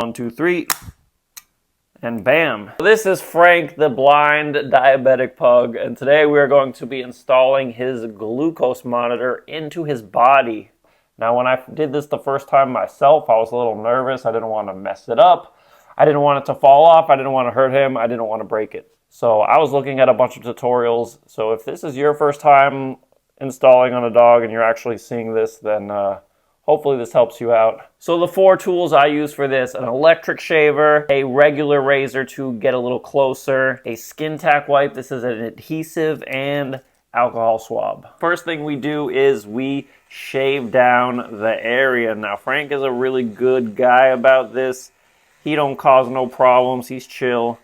1, 2, 3. And bam. This is Frank, the blind diabetic pug, and today we are going to be installing his glucose monitor into his body. Now, when I did this the first time myself, I was a little nervous. I didn't want to mess it up. I didn't want it to fall off. I didn't want to hurt him. I didn't want to break it. So I was looking at a bunch of tutorials. So if this is your first time installing on a dog and you're actually seeing this, then hopefully this helps you out. So the 4 tools I use for this: an electric shaver, a regular razor to get a little closer, a skin tack wipe, this is an adhesive, and alcohol swab. First thing we do is we shave down the area. Now Frank is a really good guy about this. He don't cause no problems, he's chill,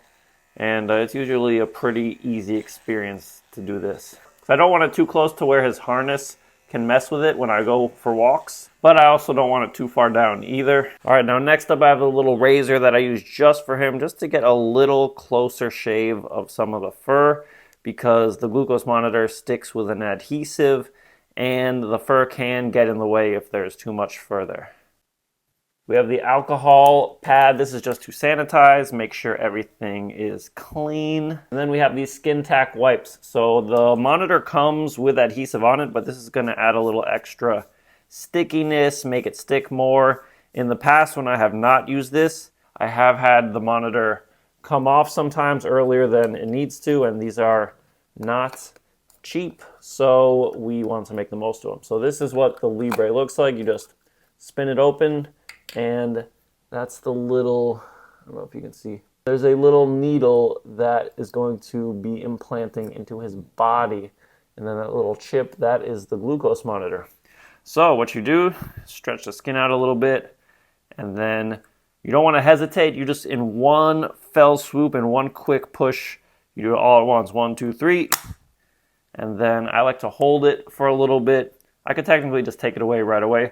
and it's usually a pretty easy experience to do this. I don't want it too close to where his harness can mess with it when I go for walks, but I also don't want it too far down either. All right, now next up I have a little razor that I use just for him, just to get a little closer shave of some of the fur, because the glucose monitor sticks with an adhesive and the fur can get in the way if there's too much fur there. We have the alcohol pad. This is just to sanitize, make sure everything is clean. And then we have these skin tack wipes. So the monitor comes with adhesive on it, but this is going to add a little extra stickiness, make it stick more. In the past, when I have not used this, I have had the monitor come off sometimes earlier than it needs to, and these are not cheap, so we want to make the most of them. So this is what the Libre looks like. You just spin it open, and that's the little, I don't know if you can see, there's a little needle that is going to be implanting into his body, and then that little chip, that is the glucose monitor. So what you do, stretch the skin out a little bit, and then you don't want to hesitate. You just, in one fell swoop and one quick push, you do it all at once. 1, 2, 3. And then I like to hold it for a little bit. I could technically just take it away right away,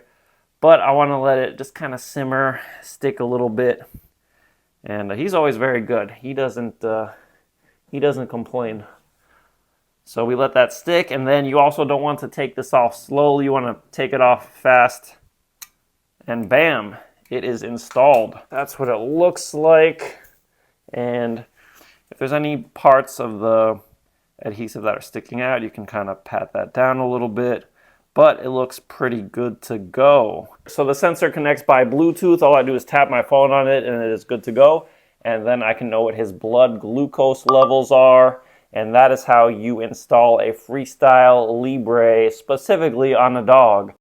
but I want to let it just kind of simmer, stick a little bit. And he's always very good. He doesn't complain. So we let that stick, and then you also don't want to take this off slowly. You want to take it off fast, and bam, it is installed. That's what it looks like. And if there's any parts of the adhesive that are sticking out, you can kind of pat that down a little bit, but it looks pretty good to go. So the sensor connects by Bluetooth. All I do is tap my phone on it and it is good to go. And then I can know what his blood glucose levels are. And that is how you install a Freestyle Libre specifically on a dog.